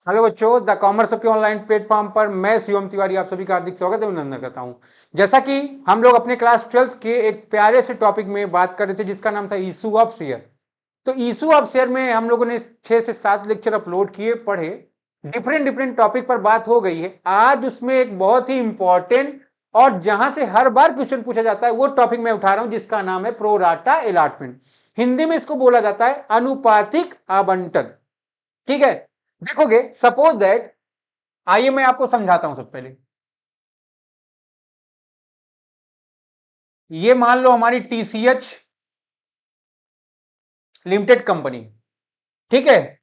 Hello बच्चों, the commerce के online platform पर मैं शिवम तिवारी आप सभी का हार्दिक स्वागत एवं अभिनंदन करता हूं। जैसा कि हम लोग अपने क्लास 12th के एक प्यारे से टॉपिक में बात कर रहे थे जिसका नाम था इशू ऑफ शेयर। तो इशू ऑफ शेयर में हम लोगों ने 6 से 7 लेक्चर अपलोड किए, पढ़े, डिफरेंट डिफरेंट टॉपिक पर बात हो गई है। आज उसमें एक बहुत ही इंपॉर्टेंट और जहां से हर बार क्वेश्चन पूछा जाता है वो टॉपिक मैं उठा रहा हूं जिसका नाम है प्रो राटा अलॉटमेंट। हिंदी में इसको बोला जाता है अनुपातिक आवंटन। ठीक है, देखोगे सपोज दैट, आइए मैं आपको समझाता हूं। सबसे पहले ये मान लो हमारी टीसीएच लिमिटेड कंपनी, ठीक है।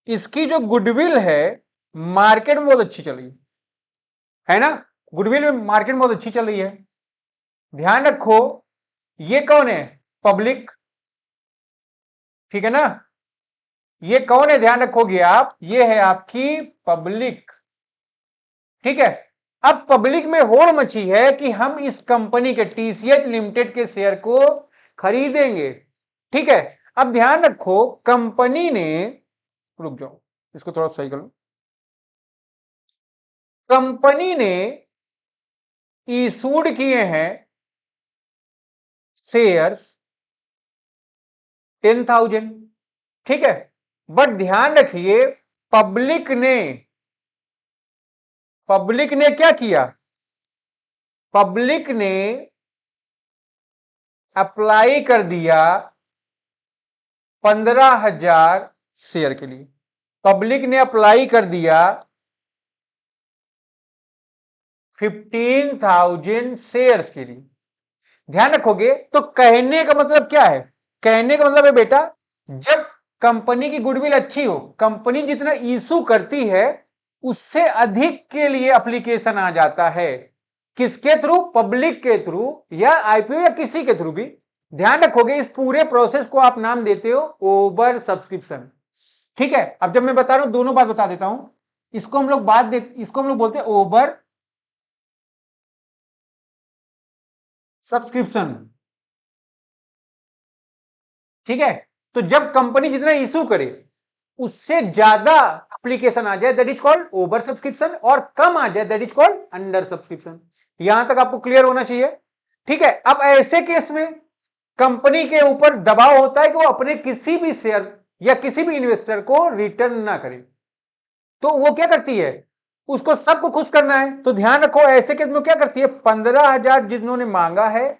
इसकी जो गुडविल है मार्केट में बहुत अच्छी चल रही है ना। गुडविल में मार्केट में बहुत अच्छी चल रही है। ध्यान रखो, ये कौन है? पब्लिक, ठीक है ना। ये कौन है? ध्यान रखोगे आप, ये है आपकी पब्लिक, ठीक है। अब पब्लिक में होड़ मची है कि हम इस कंपनी के टीसीएच लिमिटेड के शेयर को खरीदेंगे, ठीक है। अब ध्यान रखो, कंपनी ने, रुक जाओ इसको थोड़ा सही कर लो। कंपनी ने इशूड किए हैं शेयर्स 10,000, ठीक है। बट ध्यान रखिए, पब्लिक ने पब्लिक ने क्या किया? पब्लिक ने अप्लाई कर दिया 15,000 शेयर के लिए। पब्लिक ने अप्लाई कर दिया 15,000 शेयर्स के लिए। ध्यान रखोगे तो कहने का मतलब क्या है? कहने का मतलब है बेटा, जब कंपनी की गुडविल अच्छी हो, कंपनी जितना इशू करती है उससे अधिक के लिए एप्लीकेशन आ जाता है। किसके थ्रू? पब्लिक के थ्रू या आईपीओ या किसी के थ्रू भी। ध्यान रखोगे, इस पूरे प्रोसेस को आप नाम देते हो ओवर सब्सक्रिप्शन, ठीक है। अब जब मैं बता रहा हूं दोनों बात बता देता हूं। इसको हम लोग बोलते हैं ओवर सब्सक्रिप्शन, ठीक है। तो जब कंपनी जितना इशू करे उससे ज्यादा एप्लीकेशन आ जाए that is called over subscription, और कम आ जाए that is called under subscription. यहां तक आपको क्लियर होना चाहिए, ठीक है। अब ऐसे केस में कंपनी के ऊपर दबाव होता है कि वो अपने किसी भी शेयर या किसी भी इन्वेस्टर को रिटर्न ना करे। तो वो क्या करती है? उसको सबको खुश करना है। तो ध्यान रखो, ऐसे केस में क्या करती है? 15,000 जिन्होंने मांगा है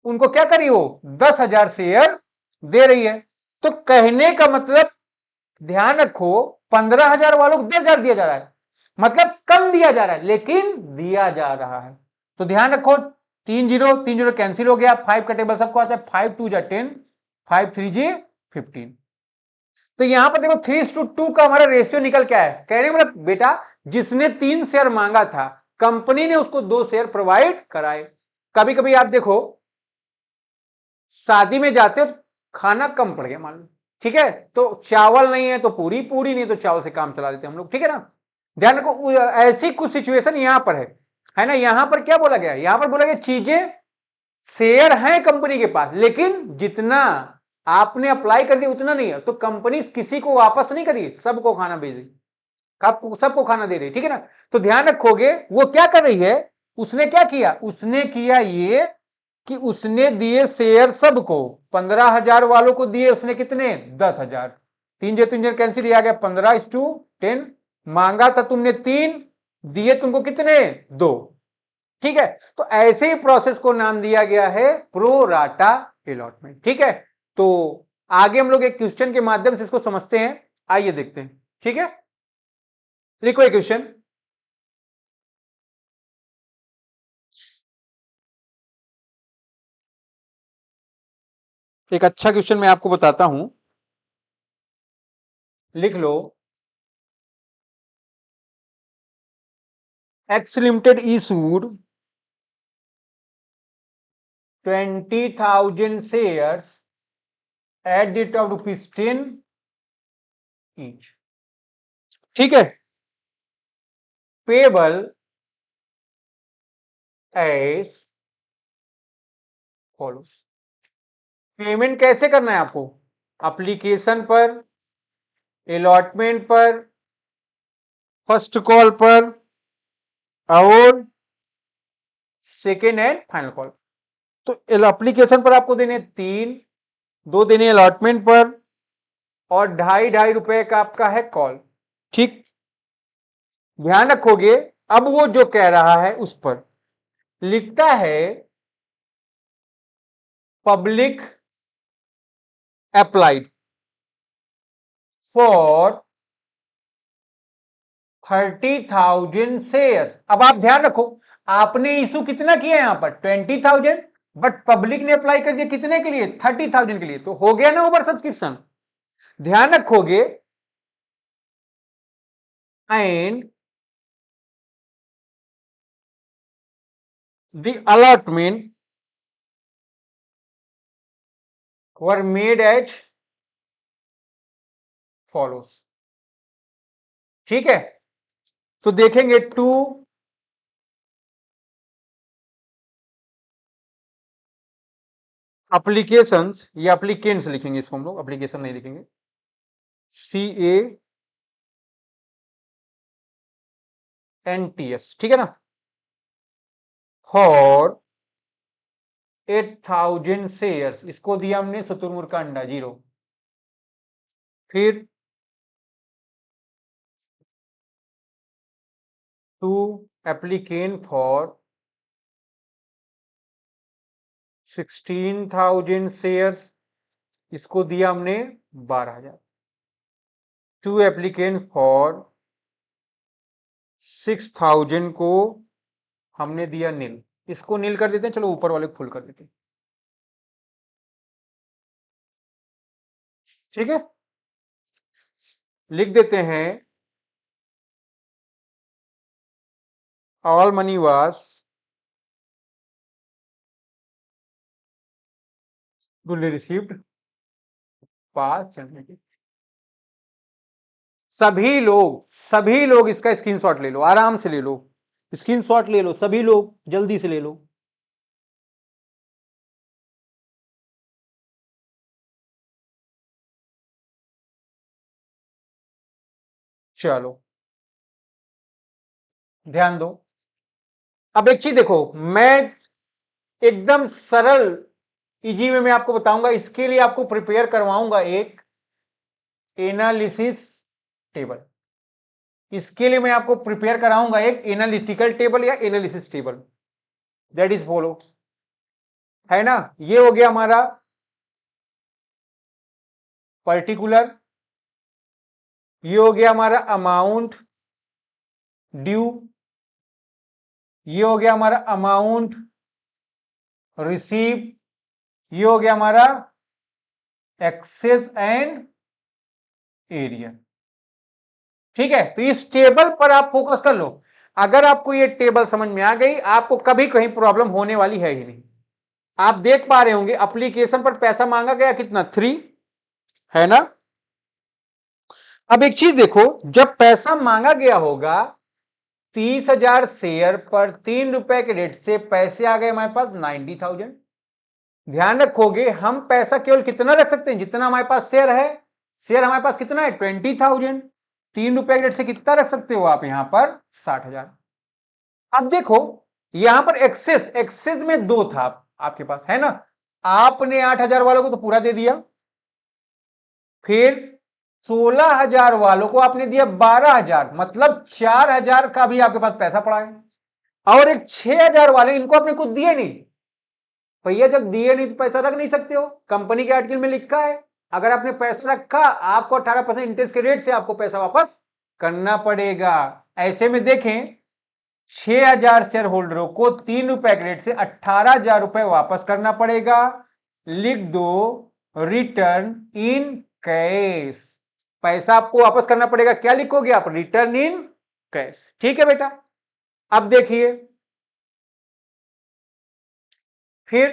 उनको क्या करी? वो 10,000 शेयर दे रही है। तो कहने का मतलब, ध्यान रखो, 15,000 वालों को 10,000 दिया जा रहा है, मतलब कम दिया जा रहा है लेकिन दिया जा रहा है। तो ध्यान रखो, 3 जीरो कैंसिल हो गया, 5 का टेबल सबको आता है, 5 2 जा 10, 5 3 जी 15। तो यहां पर देखो 3:2 का हमारा रेशियो निकल के आया। कहने का मतलब बेटा, जिसने 3 शेयर मांगा था कंपनी ने उसको 2 शेयर प्रोवाइड कराए। कभी कभी आप देखो, शादी में जाते हो तो खाना कम पड़ गया मान लो, ठीक है, तो चावल नहीं है तो पूरी, पूरी नहीं तो चावल से काम चला लेते हम लोग, ठीक है ना। ध्यान रखो, ऐसी कुछ सिचुएशन यहां पर है ना। यहां पर क्या बोला गया? यहां पर बोला गया चीजें, शेयर हैं कंपनी के पास लेकिन जितना आपने अप्लाई कर दिया उतना नहीं है, तो कंपनी किसी को वापस नहीं करी, सबको खाना भेज रही, सबको खाना दे रही, ठीक है ना। तो ध्यान रखोगे वो क्या कर रही है, उसने क्या किया? उसने किया ये कि उसने दिए शेयर सबको। 15,000 वालों को दिए उसने कितने? 10,000। 3 कैंसिल, आ गया 15:10। मांगा था तुमने 3, दिए तुमको कितने? 2, ठीक है। तो ऐसे ही प्रोसेस को नाम दिया गया है प्रो राटा अलॉटमेंट, ठीक है। तो आगे हम लोग एक क्वेश्चन के माध्यम से इसको समझते हैं, आइए देखते हैं, ठीक है। लिखो एक क्वेश्चन। एक अच्छा क्वेश्चन मैं आपको बताता हूं, लिख लो। X limited issued 20,000 shares at the rate of ₹10 each, ठीक है। Payable as follows. पेमेंट कैसे करना है आपको? एप्लीकेशन पर अलॉटमेंट पर, फर्स्ट कॉल पर और सेकेंड एंड फाइनल कॉल। तो एप्लीकेशन पर आपको देने 3, 2 देने अलॉटमेंट पर और 2.5 रुपए का आपका है कॉल। ठीक, ध्यान रखोगे। अब वो जो कह रहा है उस पर लिखता है पब्लिक अप्लाइड फॉर 30,000 शेयर्स। अब आप ध्यान रखो, आपने इशू कितना किया यहां पर 20,000, बट पब्लिक ने अप्लाई कर दिया कितने के लिए 30,000 के लिए, तो हो गया ना ओवर सब्सक्रिप्शन। ध्यान रखोगे and the allotment were made as follows. ठीक है, तो देखेंगे 2 एप्लीकेशंस या एप्लीकेंट्स लिखेंगे इसको हम लोग, एप्लीकेशन नहीं लिखेंगे, CANTS, ठीक है ना, फॉर 8,000 शेयर्स। इसको दिया हमने शुतुरमुर्ग का अंडा 0। फिर 2 एप्लीकेंट फॉर 16,000 शेयर्स, इसको दिया हमने 12,000। 2 एप्लीकेंट फॉर 6,000 को हमने दिया नील। इसको नील कर देते हैं, चलो ऊपर वाले को फुल कर देते हैं। ठीक है, लिख देते हैं ऑल मनी वाज दुली रिसीव्ड पास। सभी लोग इसका स्क्रीनशॉट ले लो, आराम से ले लो, स्क्रीनशॉट ले लो सभी लोग, जल्दी से ले लो। चलो ध्यान दो। अब एक चीज देखो, मैं एकदम सरल इजी वे में आपको बताऊंगा, इसके लिए आपको प्रिपेयर करवाऊंगा एक एनालिसिस टेबल। इसके लिए मैं आपको प्रिपेयर कराऊंगा एक एनालिटिकल टेबल या analysis table, that is follow, है ना। ये हो गया हमारा पर्टिकुलर, ये हो गया हमारा अमाउंट ड्यू, ये हो गया हमारा अमाउंट रिसीव, ये हो गया हमारा एक्सेस एंड एरिया। ठीक है, तो इस टेबल पर आप फोकस कर लो। अगर आपको ये टेबल समझ में आ गई, आपको कभी कहीं प्रॉब्लम होने वाली है ही नहीं। आप देख पा रहे होंगे एप्लीकेशन पर पैसा मांगा गया कितना 3, है ना। अब एक चीज देखो, जब पैसा मांगा गया होगा 30,000 शेयर पर 3 रुपए के रेट से पैसे आ गए हमारे पास 90,000। ध्यान रखोगे, हम पैसा केवल कितना रख सकते हैं जितना हमारे पास शेयर है। शेयर हमारे पास कितना है 20,000, 3 रुपए के रेट से कितना रख सकते हो आप यहां पर 60,000। अब देखो यहां पर एक्सेस में 2 था आपके पास, है ना। आपने 8,000 वालों को तो पूरा दे दिया, फिर 16,000 वालों को आपने दिया 12,000, मतलब 4,000 का भी आपके पास पैसा पड़ा है। और एक 6,000 वाले, इनको आपने कुछ दिए नहीं भैया, जब दिए नहीं तो पैसा रख नहीं सकते हो। कंपनी के आर्टिकल में लिखा है अगर आपने पैसा रखा, आपको 18% इंटरेस्ट के रेट से आपको पैसा वापस करना पड़ेगा। ऐसे में देखें 6,000 शेयर होल्डरों को 3 रुपए के रेट से 18,000 रुपए वापस करना पड़ेगा। लिख दो रिटर्न इन कैश, पैसा आपको वापस करना पड़ेगा। क्या लिखोगे आप, रिटर्न इन कैश। ठीक है बेटा, अब देखिए फिर,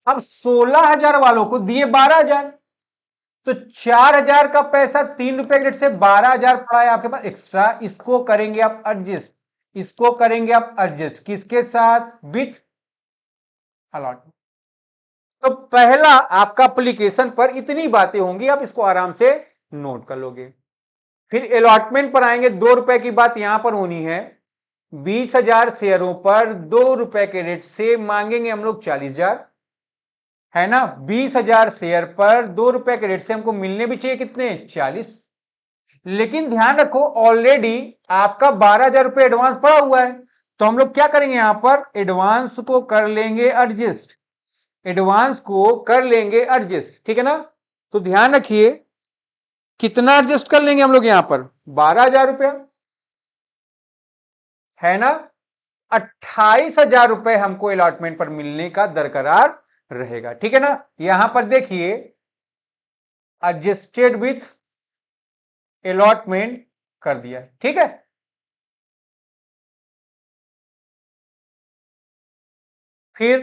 अब 16,000 वालों को दिए 12,000, तो 4,000 का पैसा 3 रुपए के रेट से 12,000 पड़ा है आपके पास एक्स्ट्रा। इसको करेंगे आप एडजस्ट, इसको करेंगे आप एडजस्ट किसके साथ, विथ अलॉटमेंट। तो पहला आपका एप्लीकेशन पर इतनी बातें होंगी, आप इसको आराम से नोट कर लोगे। फिर अलॉटमेंट पर आएंगे, 2 रुपए की बात यहां पर होनी है। 20,000 शेयरों पर 2 रुपए के रेट से मांगेंगे हम लोग 40,000, है ना। 20,000 शेयर पर 2 रुपए के रेट से हमको मिलने भी चाहिए कितने, 40। लेकिन ध्यान रखो ऑलरेडी आपका 12,000 रुपए एडवांस पड़ा हुआ है, तो हम लोग क्या करेंगे, यहां पर एडवांस को कर लेंगे एडजस्ट, एडवांस को कर लेंगे एडजस्ट, ठीक है ना। तो ध्यान रखिए कितना एडजस्ट कर लेंगे हम लोग यहां पर, 12,000 रुपया, है ना। 28,000 रुपए हमको अलॉटमेंट पर मिलने का दरकरार रहेगा, ठीक है ना। यहां पर देखिए एडजस्टेड विथ अलॉटमेंट कर दिया, ठीक है। फिर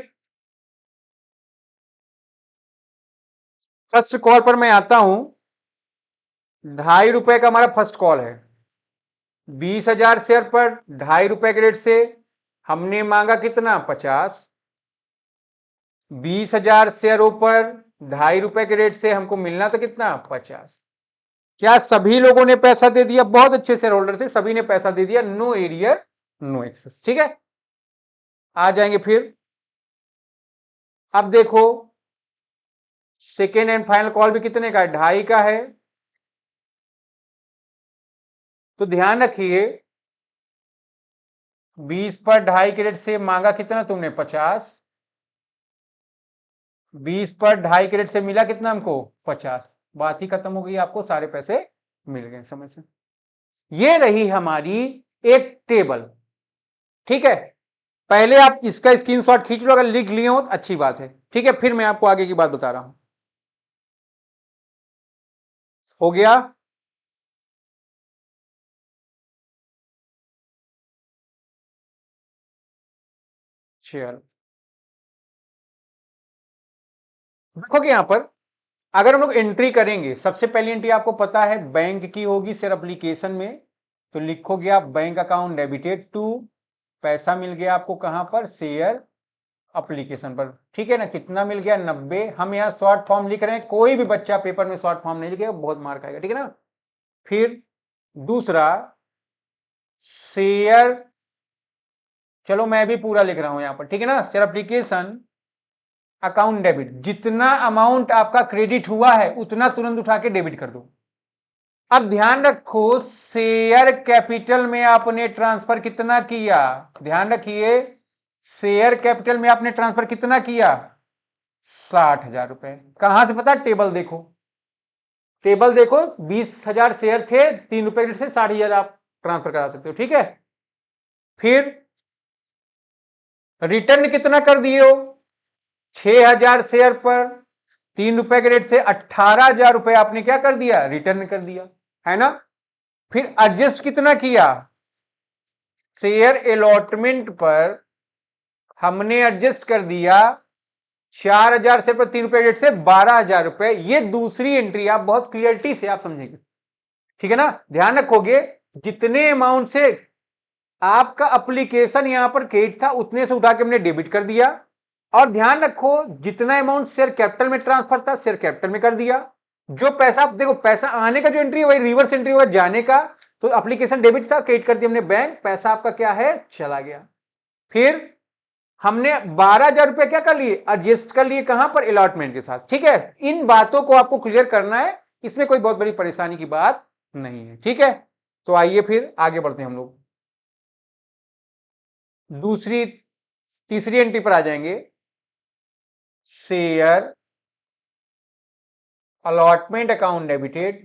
फर्स्ट कॉल पर मैं आता हूं, 2.5 रुपए का हमारा फर्स्ट कॉल है। 20,000 शेयर पर 2.5 रुपए के रेट से हमने मांगा कितना, 50। 20,000 शेयरों पर 2.5 रुपए के रेट से हमको मिलना था कितना, 50। क्या सभी लोगों ने पैसा दे दिया, बहुत अच्छे शेयर होल्डर थे, सभी ने पैसा दे दिया, नो एरियर नो एक्सेस, ठीक है। आ जाएंगे फिर, अब देखो सेकेंड एंड फाइनल कॉल भी कितने का है, 2.5 का है। तो ध्यान रखिए 20 पर 2.5 के रेट से मांगा कितना तुमने, 50। 20 पर 2.5 के रेट से मिला कितना हमको, 50। बात ही खत्म हो गई, आपको सारे पैसे मिल गए, समझ से। ये रही हमारी एक टेबल, ठीक है। पहले आप इसका स्क्रीनशॉट खींच लो, अगर लिख लिए हो तो अच्छी बात है, ठीक है। फिर मैं आपको आगे की बात बता रहा हूं। हो गया, चलो देखोगे यहां पर अगर हम लोग एंट्री करेंगे, सबसे पहली एंट्री आपको पता है बैंक की होगी शेयर एप्लीकेशन में। तो लिखोगे आप बैंक अकाउंट डेबिटेड टू, पैसा मिल गया आपको कहां पर, शेयर एप्लीकेशन पर, ठीक है ना। कितना मिल गया, 90। हम यहाँ शॉर्ट फॉर्म लिख रहे हैं, कोई भी बच्चा पेपर में शॉर्ट फॉर्म नहीं लिखेगा, बहुत मार्क आएगा, ठीक है ना। फिर दूसरा शेयर, चलो मैं भी पूरा लिख रहा हूं यहां पर, ठीक है ना। शेयर एप्लीकेशन अकाउंट डेबिट, जितना अमाउंट आपका क्रेडिट हुआ है उतना तुरंत उठा के डेबिट कर दो। अब ध्यान रखो शेयर कैपिटल में आपने ट्रांसफर कितना किया, ध्यान रखिए शेयर कैपिटल में आपने ट्रांसफर कितना किया, 60,000 रुपए। कहां से पता, टेबल देखो, टेबल देखो 20,000 शेयर थे, 3 रुपए से 60,000 आप ट्रांसफर करा सकते हो, ठीक है। फिर रिटर्न कितना कर दिए हो, 6,000 शेयर पर 3 रुपए के रेट से 18,000 रुपए आपने क्या कर दिया, रिटर्न कर दिया, है ना। फिर एडजस्ट कितना किया, शेयर अलॉटमेंट पर हमने एडजस्ट कर दिया 4,000 शेयर पर 3 रुपए रेट से 12,000 रुपए। ये दूसरी एंट्री आप बहुत क्लियरिटी से आप समझेंगे, ठीक है ना। ध्यान रखोगे जितने अमाउंट से आपका एप्लीकेशन यहां पर क्रेडिट था उतने से उठा के हमने डेबिट कर दिया, और ध्यान रखो जितना अमाउंट शेयर कैपिटल में ट्रांसफर था शेयर कैपिटल में कर दिया। जो पैसा देखो, पैसा आने का जो एंट्री है वही रिवर्स एंट्री होगा जाने का। तो एप्लीकेशन डेबिट था, क्रेडिट कर दिया हमने बैंक, पैसा आपका क्या है, चला गया। फिर हमने 12,000 रुपए क्या कर लिए, एडजस्ट कर लिए कहां पर, अलॉटमेंट के साथ, ठीक है। इन बातों को आपको क्लियर करना है, इसमें कोई बहुत बड़ी परेशानी की बात नहीं है, ठीक है। तो आइए फिर आगे बढ़ते हैं हम लोग, दूसरी तीसरी एंट्री पर आ जाएंगे। Share allotment account debited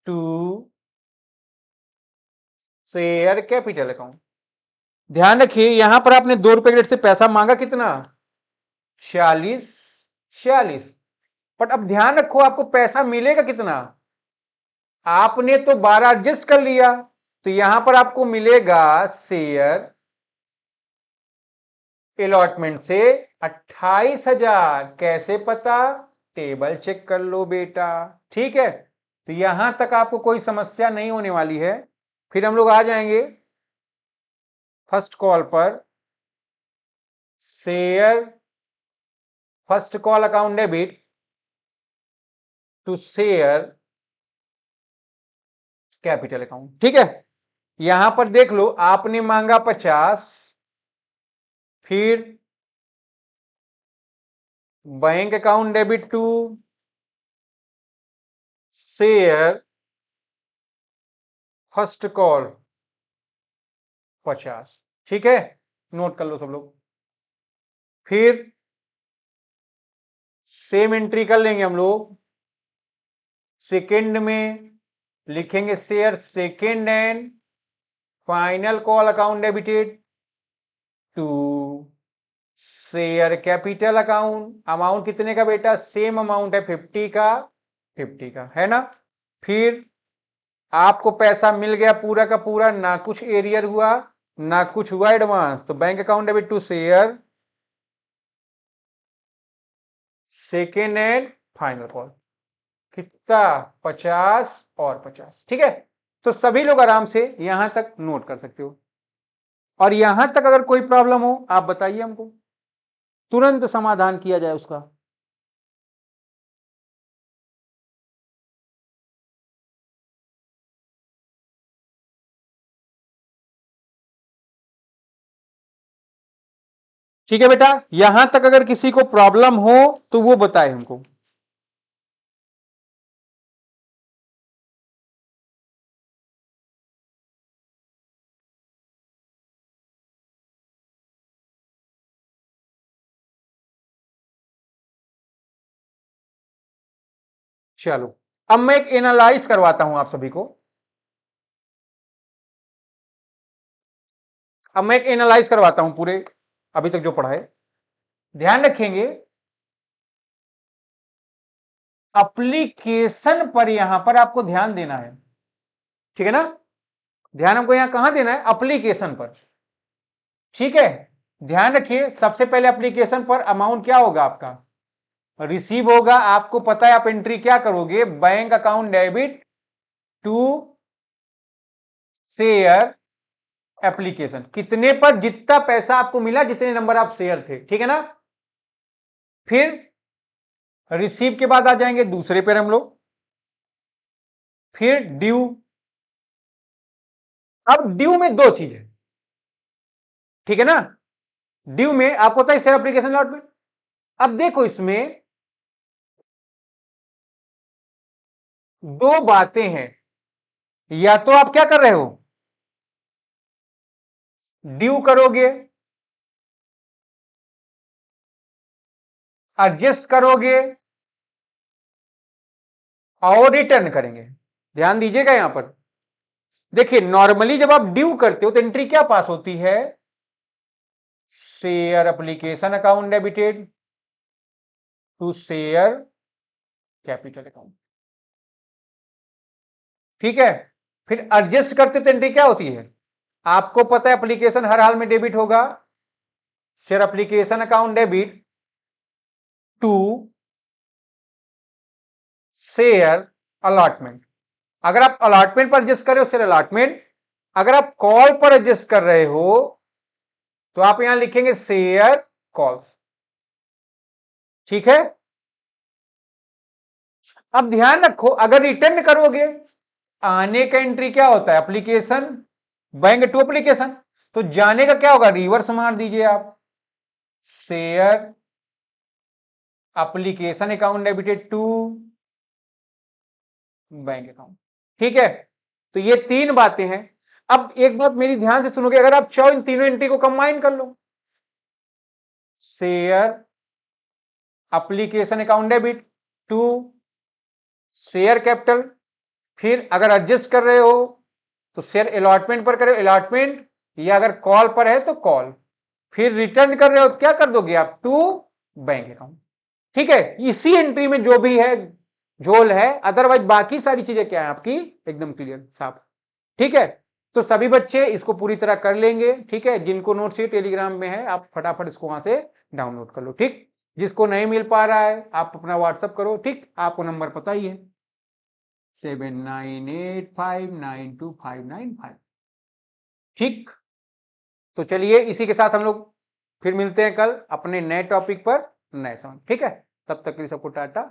to share capital account. ध्यान रखिए यहां पर आपने 2 रुपए के रेट से पैसा मांगा कितना, 46, 46। बट अब ध्यान रखो आपको पैसा मिलेगा कितना, आपने तो 12 एडजस्ट कर लिया, तो यहां पर आपको मिलेगा शेयर अलॉटमेंट से 28,000। कैसे पता, टेबल चेक कर लो बेटा, ठीक है। तो यहां तक आपको कोई समस्या नहीं होने वाली है। फिर हम लोग आ जाएंगे फर्स्ट कॉल पर, share first call account debit to share capital account. ठीक है, यहां पर देख लो, आपने मांगा 50, फिर bank account debit to share first call 50। ठीक है, नोट कर लो सब लोग। फिर सेम एंट्री कर लेंगे हम लोग, सेकेंड में लिखेंगे share second and final call account debited to share capital account. Amount कितने का बेटा? सेम अमाउंट है 50 का, 50 का है ना। फिर आपको पैसा मिल गया पूरा का पूरा, ना कुछ एरियर हुआ ना कुछ हुआ एडवांस, तो bank account debit to share second and final call. कितना? 50 और 50। ठीक है, तो सभी लोग आराम से यहां तक नोट कर सकते हो, और यहां तक अगर कोई प्रॉब्लम हो आप बताइए हमको, तुरंत समाधान किया जाए उसका। ठीक है बेटा, यहां तक अगर किसी को प्रॉब्लम हो तो वो बताए हमको। चलो, अब मैं एक एनालाइज करवाता हूं आप सभी को। अब मैं एक एनालाइज करवाता हूं पूरे अभी तक जो पढ़ा है। ध्यान रखेंगे, एप्लीकेशन पर यहां पर आपको ध्यान देना है। ठीक है ना, ध्यान हमको यहां कहां देना है? एप्लीकेशन पर। ठीक है, ध्यान रखिए, सबसे पहले एप्लीकेशन पर अमाउंट क्या होगा आपका? रिसीव होगा। आपको पता है आप एंट्री क्या करोगे? Bank account debit to share application. कितने पर? जितना पैसा आपको मिला, जितने नंबर आप शेयर थे। ठीक है ना। फिर रिसीव के बाद आ जाएंगे दूसरे पर हम लोग, फिर ड्यू। अब ड्यू में दो चीजें, ठीक है ना। ड्यू में आपको पता है शेयर एप्लीकेशन लॉट में। अब देखो, इसमें दो बातें हैं। या तो आप क्या कर रहे हो? ड्यू करोगे, एडजस्ट करोगे और रिटर्न करेंगे। ध्यान दीजिएगा यहां पर। देखिए, नॉर्मली जब आप ड्यू करते हो तो एंट्री क्या पास होती है? Share application account debited to share capital account. ठीक है, फिर एडजस्ट करते तो एंट्री क्या होती है? आपको पता है एप्लीकेशन हर हाल में डेबिट होगा, share application account debit to share allotment. अगर आप अलॉटमेंट पर एडजस्ट कर रहे हो शेयर अलॉटमेंट, अगर आप कॉल पर एडजस्ट कर रहे हो तो आप यहां लिखेंगे शेयर कॉल्स। ठीक है, अब ध्यान रखो, अगर रिटर्न करोगे, आने का एंट्री क्या होता है? एप्लीकेशन बैंक टू एप्लीकेशन, तो जाने का क्या होगा? रिवर्स मार दीजिए आप, share application account debited to bank account. ठीक है, तो ये तीन बातें हैं। अब एक बात मेरी ध्यान से सुनोगे, अगर आप चाहो इन तीनों एंट्री को कंबाइन कर लो, share application account debit to share capital, फिर अगर एडजस्ट कर रहे हो तो शेयर अलॉटमेंट पर करो अलॉटमेंट, या अगर कॉल पर है तो कॉल, फिर रिटर्न कर रहे हो तो क्या कर दोगे आप? To bank account. ठीक है, इसी एंट्री में जो भी है झोल है, अदरवाइज बाकी सारी चीजें क्या है आपकी एकदम क्लियर साफ। ठीक है, तो सभी बच्चे इसको पूरी तरह कर लेंगे। ठीक है, जिनको नोटशीट टेलीग्राम में है आप फटाफट इसको वहां से डाउनलोड कर लो। ठीक, जिसको नहीं मिल पा रहा है आप अपना व्हाट्सअप करो। ठीक, आपको नंबर पता ही है 79859259 5। ठीक, तो चलिए इसी के साथ हम लोग फिर मिलते हैं कल अपने नए टॉपिक पर नए समय। ठीक है, तब तक के लिए सबको टाटा।